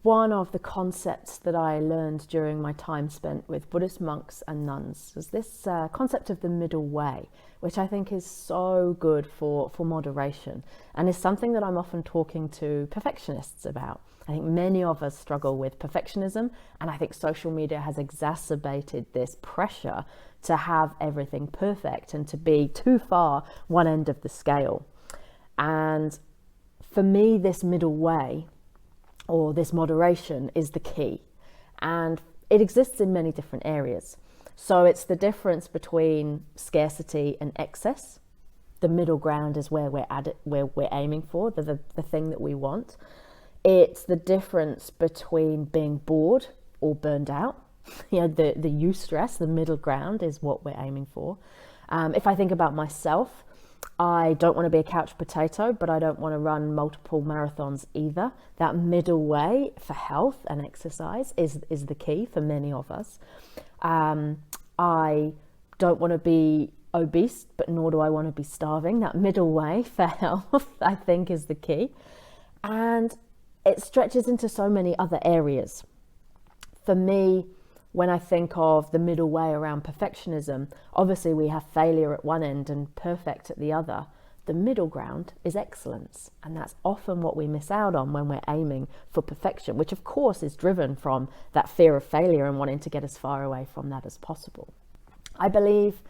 one of the concepts that I learned during my time spent with Buddhist monks and nuns was this concept of the middle way, which I think is so good for moderation, and is something that I'm often talking to perfectionists about. I think many of us struggle with perfectionism, and I think social media has exacerbated this pressure to have everything perfect and to be too far one end of the scale. And for me, this middle way, or this moderation, is the key. And it exists in many different areas. So it's the difference between scarcity and excess. The middle ground is where we're aiming for, the thing that we want. It's the difference between being bored or burned out. The eustress, the middle ground, is what we're aiming for. If I think about myself, I don't want to be a couch potato, but I don't want to run multiple marathons either. That middle way for health and exercise is the key for many of us. I don't want to be obese, but nor do I want to be starving. That middle way for health, I think, is the key. And it stretches into so many other areas. For me, when I think of the middle way around perfectionism, obviously we have failure at one end and perfect at the other. The middle ground is excellence, and that's often what we miss out on when we're aiming for perfection, which of course is driven from that fear of failure and wanting to get as far away from that as possible. I believe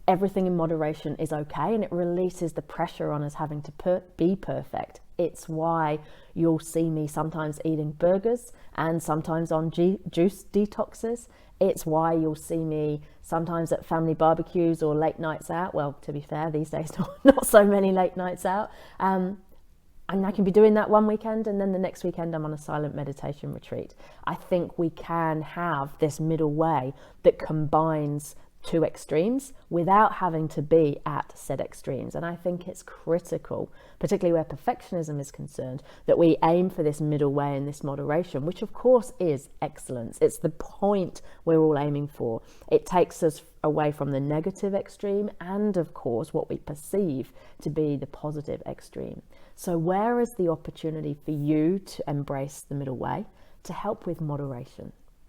everything in moderation is okay, and it releases the pressure on us having to be perfect. It's why you'll see me sometimes eating burgers and sometimes on juice detoxes. It's why you'll see me sometimes at family barbecues or late nights out. Well, to be fair, these days not so many late nights out. And I can be doing that one weekend, and then the next weekend I'm on a silent meditation retreat. I think we can have this middle way that combines two extremes without having to be at said extremes. And I think it's critical, particularly where perfectionism is concerned, that we aim for this middle way and this moderation, which of course is excellence. It's the point we're all aiming for. It takes us away from the negative extreme and of course what we perceive to be the positive extreme. So where is the opportunity for you to embrace the middle way to help with moderation?